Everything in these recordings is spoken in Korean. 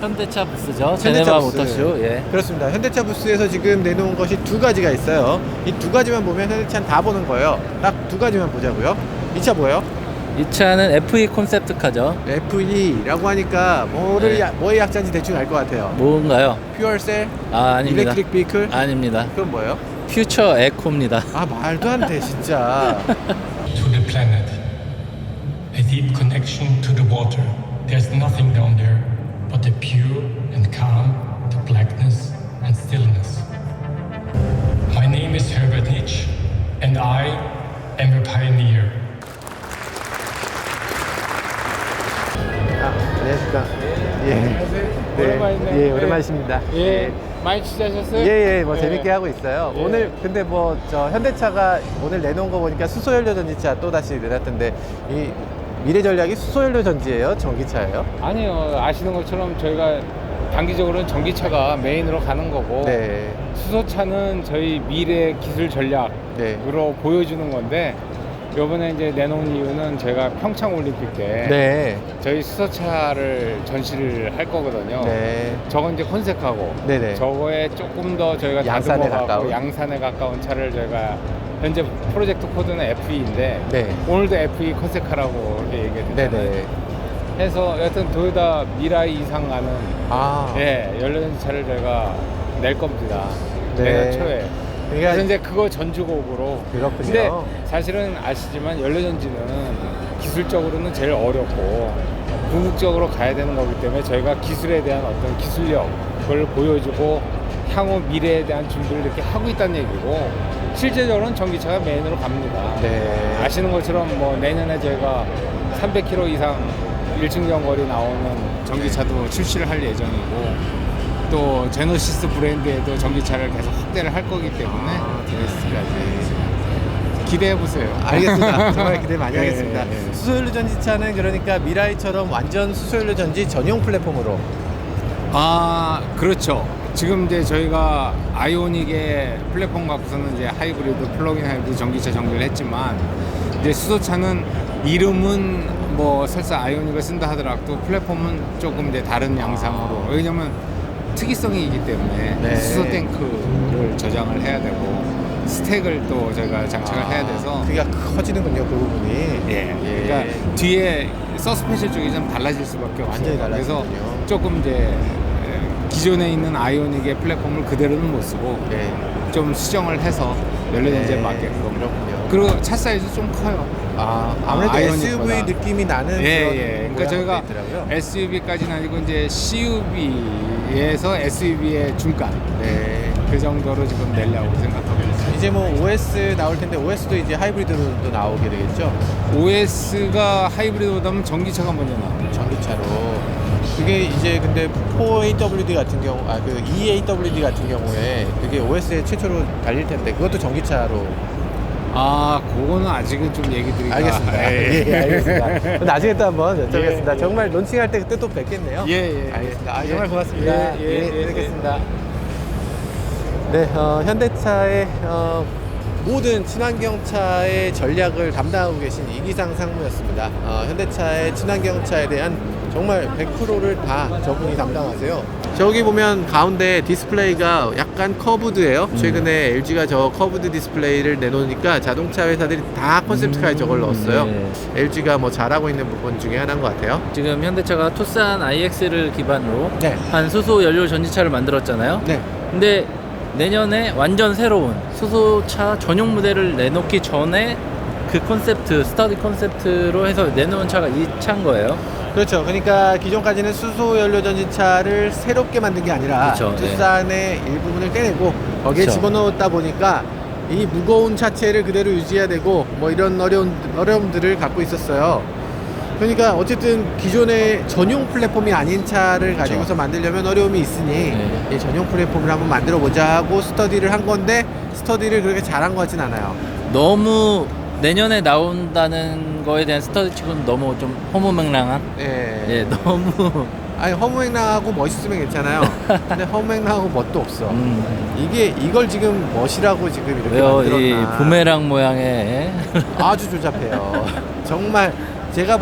현대차 부스죠. 현대차 제네바 부스. 모터쇼. 예. 그렇습니다. 현대차 부스에서 지금 내놓은 것이 두 가지가 있어요. 이 두 가지만 보면 현대차는 다 보는 거예요. 딱 두 가지만 보자고요. 이 차 뭐예요? 이 차는 FE 콘셉트카죠. FE라고 하니까 네. 뭐의 약자인지 대충 알 것 같아요. 뭔가요? 퓨얼셀, 아닙니다. 일렉트릭 비클. 아닙니다. 그럼 뭐예요? 퓨처 에코입니다. 아, 말도 안 돼 진짜. To the planet. A deep connection to the water. There's nothing down there but the pure and calm, the blackness and stillness. My name is Herbert Nietzsche, and I am a pioneer. 안녕하십니까. 예. 오랜만이네. 예, 오랜만이십니다. 예, 많이 취재하셨어요? 예, 뭐 예. 재밌게 하고 있어요. 예. 오늘 근데 뭐 저 현대차가 오늘 내놓은 거 보니까 수소연료 전지차 또 다시 내놨던데 이 미래 전략이 수소연료 전지예요, 전기차예요? 아니요, 아시는 것처럼 저희가 단기적으로는 전기차가 메인으로 가는 거고 네, 수소차는 저희 미래 기술 전략으로 네, 보여주는 건데 이번에 이제 내놓은 이유는 제가 평창 올림픽 때 네, 저희 수소차를 전시를 할 거거든요. 네, 저건 이제 컨셉하고 네네. 저거에 조금 더 저희가 양산에 다듬어가고 가까운? 양산에 가까운 차를 저희가 현재 프로젝트 코드는 FE인데 네, 오늘도 FE 컨셉카라고 이렇게 얘기했잖아요. 네네. 해서 여튼 도요타 미라이 이상 가는 아, 연료전지 차를 저희가 낼 겁니다. 네. 내년 초에. 그래서 그러니까 이제 그거 전주곡으로. 그렇군요. 근데 사실은 아시지만 연료전지는 기술적으로는 제일 어렵고 궁극적으로 가야 되는 거기 때문에 저희가 기술에 대한 어떤 기술력을 보여주고 향후 미래에 대한 준비를 이렇게 하고 있다는 얘기고 실제적으로는 전기차가 메인으로 갑니다. 네. 아시는 것처럼 뭐 내년에 저희가 300km 이상 일층경 거리 나오는 전기차도 출시를 할 예정이고 또 제너시스 브랜드에도 전기차를 계속 확대를 할 거기 때문에 기대해 보세요. 알겠습니다. 정말 기대 많이 예, 하겠습니다. 예. 수소연료 전지차는 그러니까 미라이처럼 완전 수소연료 전지 전용 플랫폼으로. 아, 그렇죠. 지금 이제 저희가 아이오닉의 플랫폼 갖고서는 이제 하이브리드, 플러그인 하이브리드 전기차 정비를 했지만 이제 수소차는 이름은 뭐 설사 아이오닉을 쓴다 하더라도 플랫폼은 조금 이제 다른 양상으로. 왜냐면 특이성이 있기 때문에 네. 수소 탱크를 저장을 해야 되고 스택을 또 저희가 장착을 해야 돼서 그게 커지는군요, 그 부분이. 예. 그러니까 뒤에 서스펜션 쪽이 좀 달라질 수밖에 없어요. 완전히 그래서 달라지군요. 조금 이제 기존에 있는 아이오닉의 플랫폼을 그대로는 못 쓰고 네. 좀 수정을 해서 연료전지에 네. 맞게끔. 그렇군요. 그리고 차 사이즈 좀 커요. 아무래도 아이오닉보다. SUV 느낌이 나는 예, 그런 예. 그러니까 모양으로 저희가 돼 있더라고요. SUV까지는 아니고 이제 CUV에서 SUV의 중간. 네. 그 정도로 지금 내려고 생각하고 있어요. 이제 뭐 OS 나올 텐데 OS도 이제 하이브리드로도 나오게 되겠죠? OS가 하이브리드보다는 전기차가 먼저 나옵니다. 전기차로. 그게 이제 근데 4AWD 같은 경우, 그 EAWD 같은 경우에 그게 OS에 최초로 달릴 텐데 그것도 전기차로. 아, 그거는 아직은 좀 얘기 드리기가. 알겠습니다. 예, 알겠습니다. 나중에 또 한번 여쭤보겠습니다. 예, 예. 정말 론칭할 때 그때 또 뵙겠네요. 예, 예. 알겠습니다. 예. 정말 고맙습니다. 예, 뵙겠습니다. 네, 현대차의 모든 친환경차의 전략을 담당하고 계신 이기상 상무였습니다. 현대차의 친환경차에 대한 정말 100%를 다 저분이 담당하세요. 저기 보면 가운데 디스플레이가 약간 커브드예요. 최근에 LG가 저 커브드 디스플레이를 내놓으니까 자동차 회사들이 다 컨셉트카에 저걸 넣었어요. 네. LG가 뭐 잘하고 있는 부분 중에 하나인 것 같아요. 지금 현대차가 투싼 iX를 기반으로 네. 한 수소 연료 전지차를 만들었잖아요. 네. 근데 내년에 완전 새로운 수소차 전용 모델을 내놓기 전에 그 컨셉트, 스터디 컨셉트로 해서 내놓은 차가 이 차인 거예요. 그렇죠. 그러니까 기존까지는 수소 연료 전지차를 새롭게 만든 게 아니라 그렇죠. 투싼의 일부분을 떼내고 거기에 그렇죠. 집어넣었다 보니까 이 무거운 차체를 그대로 유지해야 되고 뭐 이런 어려움들을 갖고 있었어요. 그러니까 어쨌든 기존의 전용 플랫폼이 아닌 차를 가지고서 만들려면 어려움이 있으니 네. 이 전용 플랫폼을 한번 만들어 보자 하고 스터디를 한 건데 스터디를 그렇게 잘한 것 같진 않아요. 너무 내년에 나온다는 거에 대한 스터디 치고는 너무 좀 허무맹랑한? 네. 예, 너무 아니 허무맹랑하고 멋있으면 괜찮아요. 근데 허무맹랑하고 멋도 없어. 이걸 지금 멋이라고 지금 이렇게 왜요? 이 만들었나? 부메랑 모양의 아주 조잡해요. 정말 제가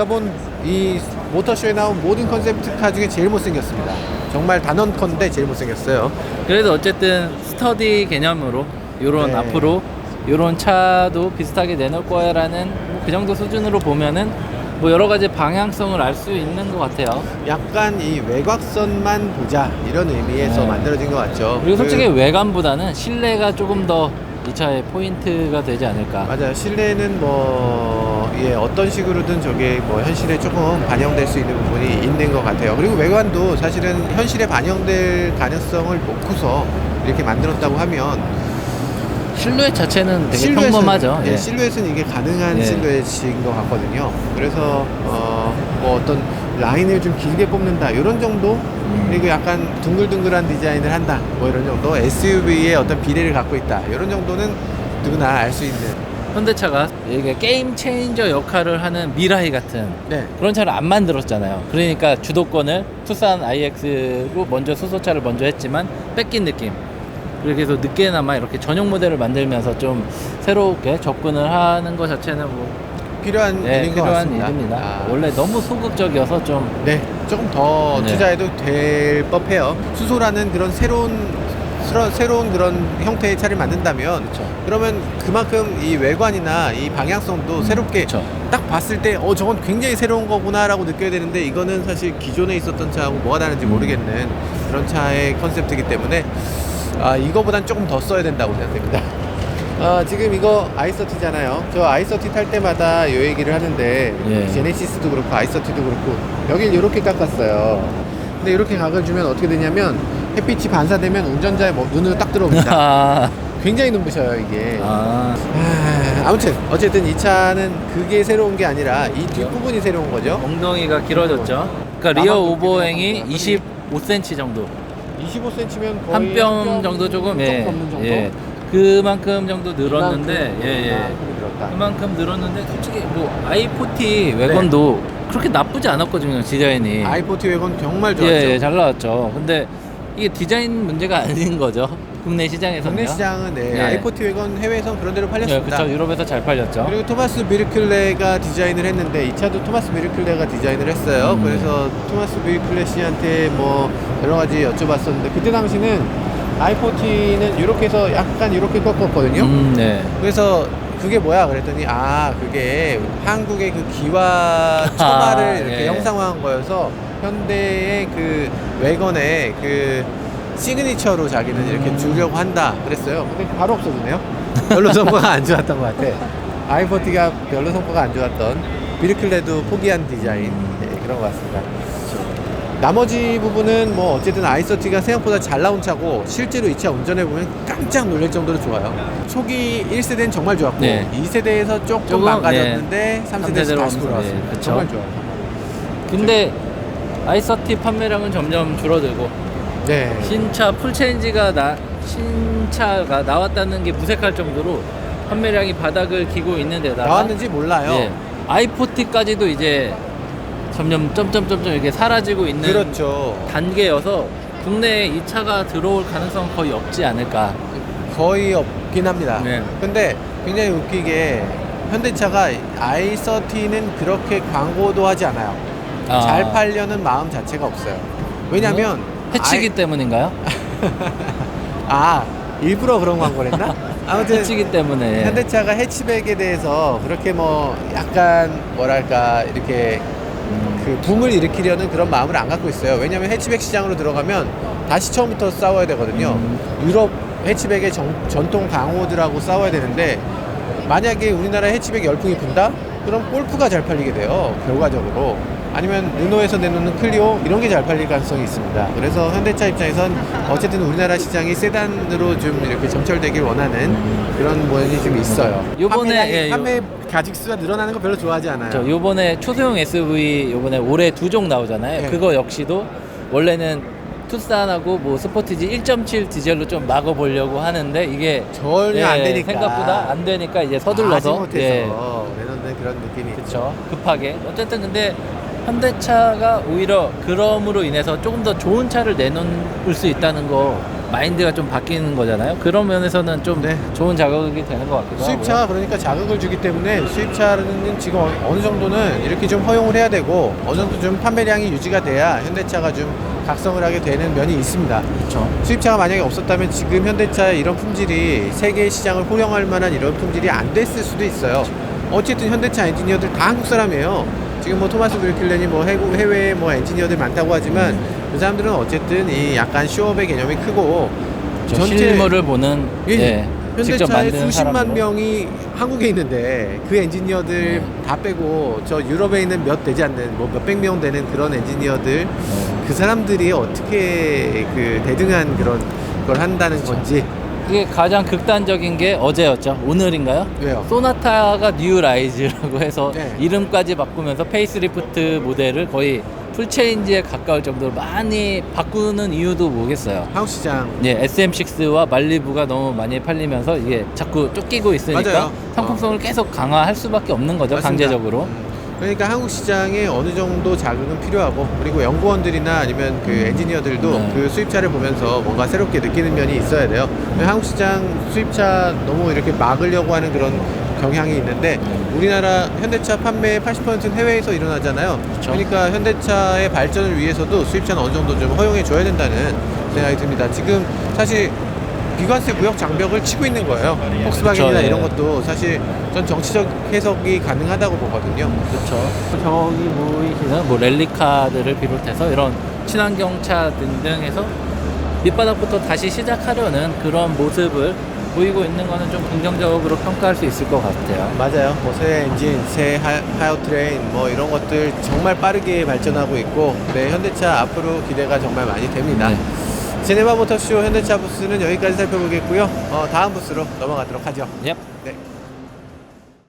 본 이 모터쇼에 나온 모든 컨셉트카 중에 제일 못생겼습니다. 정말 단언컨대 제일 못생겼어요. 그래도 어쨌든 스터디 개념으로 요런 네. 앞으로 요런 차도 비슷하게 내놓을 거야라는 뭐그 정도 수준으로 보면은 뭐 여러 가지 방향성을 알 수 있는 것 같아요. 약간 이 외곽선만 보자 이런 의미에서 네. 만들어진 것 같죠. 그리고 솔직히 외관보다는 실내가 조금 더 이 차의 포인트가 되지 않을까. 맞아요. 실내는 뭐 어떤 식으로든 저게 뭐 현실에 조금 반영될 수 있는 부분이 있는 것 같아요. 그리고 외관도 사실은 현실에 반영될 가능성을 놓고서 이렇게 만들었다고 하면 실루엣 자체는 되게 실루엣은, 평범하죠. 예, 예. 실루엣은 이게 가능한 예. 실루엣인 것 같거든요. 그래서 뭐 어떤 라인을 좀 길게 뽑는다 이런 정도, 그리고 약간 둥글둥글한 디자인을 한다 뭐 이런 정도, SUV의 어떤 비례를 갖고 있다 이런 정도는 누구나 알 수 있는. 현대차가 이게 게임 체인저 역할을 하는 미라이 같은 네. 그런 차를 안 만들었잖아요. 그러니까 주도권을 투싼 IX로 먼저 수소차를 먼저 했지만 뺏긴 느낌. 그래서 늦게나마 이렇게 전용 모델을 만들면서 좀 새롭게 접근을 하는 것 자체는 뭐 필요한 네, 일인 것 필요한 같습니다. 일입니다. 아, 원래 너무 소극적이어서 좀 네, 조금 더 네. 투자해도 될 법해요. 수소라는 그런 새로운 그런 형태의 차를 만든다면, 그쵸. 그러면 그만큼 이 외관이나 이 방향성도 새롭게 그쵸. 딱 봤을 때 저건 굉장히 새로운 거구나라고 느껴야 되는데, 이거는 사실 기존에 있었던 차하고 뭐가 다른지 모르겠는 그런 차의 컨셉트이기 때문에 이거보단 조금 더 써야 된다고 생각됩니다. 지금 이거 i30잖아요. 저 i30 탈 때마다 이 얘기를 하는데, 예. 제네시스도 그렇고 i30도 그렇고 여길 이렇게 깎았어요. 근데 이렇게 각을 주면 어떻게 되냐면 햇빛이 반사되면 운전자의 눈으로 딱 들어옵니다. 아, 굉장히 눈부셔요 이게. 아, 아무튼 어쨌든 이 차는 그게 새로운 게 아니라 이 뒷부분이 새로운 거죠. 엉덩이가 길어졌죠. 그러니까 리어 오버행이 25cm 정도, 25cm면 거의 한 뼘 정도 조금 좀 넘는 정도. 그만큼 정도 늘었는데 이만큼 늘었다. 그만큼 늘었는데 솔직히 뭐 i40 외관도 그렇게 나쁘지 않았거든요, 디자인이. i40 외관 정말 좋았죠. 예, 잘 나왔죠. 근데 이게 디자인 문제가 아닌 거죠. 국내 시장에서는. 국내 시장은 예. i40 외관 해외에선 그런 대로 예, 팔렸습니다. 그렇죠. 유럽에서 잘 팔렸죠. 그리고 토마스 미르클레가 디자인을 했는데 이 차도 토마스 미르클레가 디자인을 했어요. 그래서 토마스 미르클레 씨한테 뭐 여러 가지 여쭤봤었는데, 그때 당시는 i40는 이렇게 해서 약간 이렇게 꺾었거든요. 네. 그래서 그게 뭐야 그랬더니 그게 한국의 그 기와 초마를 이렇게 예. 형상화한 거여서 현대의 그 외관의 그 시그니처로 자기는 이렇게 주려고 한다 그랬어요. 근데 바로 없어지네요. 별로 성과가 안 좋았던 것 같아. i40가 별로 성과가 안 좋았던, 미르클레도 포기한 디자인, 그런 것 같습니다. 나머지 부분은 뭐 어쨌든 i30가 생각보다 잘 나온 차고, 실제로 이 차 운전해보면 깜짝 놀랄 정도로 좋아요. 초기 1세대는 정말 좋았고, 네. 2세대에서 조금 조금, 망가졌는데 3세대에서 다시 돌아왔어요. 네, 그쵸. 정말 좋아요. 근데 i30 판매량은 점점 줄어들고 네. 신차가 나왔다는 게 무색할 정도로 판매량이 바닥을 기고 있는 데다가 나왔는지 몰라요. 예, i40까지도 이제 점점 점점점점 이렇게 사라지고 있는 그렇죠. 단계여서 국내에 이 차가 들어올 가능성은 거의 없지 않을까. 거의 없긴 합니다. 네. 근데 굉장히 웃기게 현대차가 i30는 그렇게 광고도 하지 않아요. 잘 팔려는 마음 자체가 없어요. 왜냐면 해치기 때문인가요? 일부러 그런 광고를 했나? 아무튼 해치기 때문에. 현대차가 해치백에 대해서 그렇게 뭐 약간 뭐랄까 이렇게 그 붐을 일으키려는 그런 마음을 안 갖고 있어요. 왜냐면 해치백 시장으로 들어가면 다시 처음부터 싸워야 되거든요. 유럽 해치백의 전통 강호들하고 싸워야 되는데, 만약에 우리나라 해치백 열풍이 분다? 그럼 골프가 잘 팔리게 돼요, 결과적으로. 아니면 르노에서 내놓는 클리오, 이런 게 잘 팔릴 가능성이 있습니다. 그래서 현대차 입장에선 어쨌든 우리나라 시장이 세단으로 좀 이렇게 점철되길 원하는 그런 모양이 좀 있어요. 요번에, 판매 가직수가 늘어나는 거 별로 좋아하지 않아요. 요번에 초소형 SUV 요번에 올해 2종 나오잖아요. 네. 그거 역시도 원래는 투싼하고 뭐 스포티지 1.7 디젤로 좀 막아보려고 하는데 이게 전혀 안 되니까. 생각보다 안 되니까 이제 서둘러서 못해서 내놓는 그런 느낌이 그렇죠. 급하게. 어쨌든 근데 현대차가 오히려 그럼으로 인해서 조금 더 좋은 차를 내놓을 수 있다는 거 마인드가 좀 바뀌는 거잖아요. 그런 면에서는 좀 네. 좋은 자극이 되는 것 같기도 수입차가 하고요. 그러니까 자극을 주기 때문에 수입차는 지금 어느 정도는 이렇게 좀 허용을 해야 되고 어느 정도 좀 판매량이 유지가 돼야 현대차가 좀 각성을 하게 되는 면이 있습니다. 그렇죠. 수입차가 만약에 없었다면 지금 현대차의 이런 품질이 세계 시장을 호령할 만한 이런 품질이 안 됐을 수도 있어요. 어쨌든 현대차 엔지니어들 다 한국 사람이에요. 지금 뭐 토마스 브리클렌이 뭐 해외에 뭐 엔지니어들 많다고 하지만 그 사람들은 어쨌든 이 약간 쇼업의 개념이 크고 실물을 보는 예, 직접 현대차에 만드는 수십만 사람으로. 명이 한국에 있는데 그 엔지니어들 다 빼고 저 유럽에 있는 몇 되지 않는 뭐 몇백 명 되는 그런 엔지니어들 그 사람들이 어떻게 그 대등한 그런 걸 한다는 건지. 이게 가장 극단적인 게 어제였죠. 오늘인가요? 왜요? 소나타가 뉴 라이즈라고 해서 네. 이름까지 바꾸면서 페이스리프트 모델을 거의 풀체인지에 가까울 정도로 많이 바꾸는 이유도 뭐겠어요. 한국 시장 예, SM6와 말리부가 너무 많이 팔리면서 이게 자꾸 쫓기고 있으니까 맞아요. 상품성을 계속 강화할 수밖에 없는 거죠. 맞습니다. 강제적으로. 그러니까 한국 시장에 어느 정도 자극은 필요하고 그리고 연구원들이나 아니면 그 엔지니어들도 네. 그 수입차를 보면서 뭔가 새롭게 느끼는 면이 있어야 돼요. 한국 시장 수입차 너무 이렇게 막으려고 하는 그런 경향이 있는데 우리나라 현대차 판매의 80%는 해외에서 일어나잖아요. 그쵸. 그러니까 현대차의 발전을 위해서도 수입차는 어느 정도 좀 허용해 줘야 된다는 생각이 듭니다. 지금 사실 비관세 무역 장벽을 치고 있는 거예요. 폭스바겐이나 그쵸, 예. 이런 것도 사실 전 정치적 해석이 가능하다고 보거든요. 그렇죠. 저기 보이시는 뭐 랠리카들을 비롯해서 이런 친환경차 등등 해서 밑바닥부터 다시 시작하려는 그런 모습을 보이고 있는 거는 좀 긍정적으로 평가할 수 있을 것 같아요. 맞아요. 뭐 새 엔진, 새 하이어트레인 뭐 이런 것들 정말 빠르게 발전하고 있고 네, 현대차 앞으로 기대가 정말 많이 됩니다. 네. 제네바 모터쇼 현대차 부스는 여기까지 살펴보겠고요. 다음 부스로 넘어가도록 하죠. 예. 네.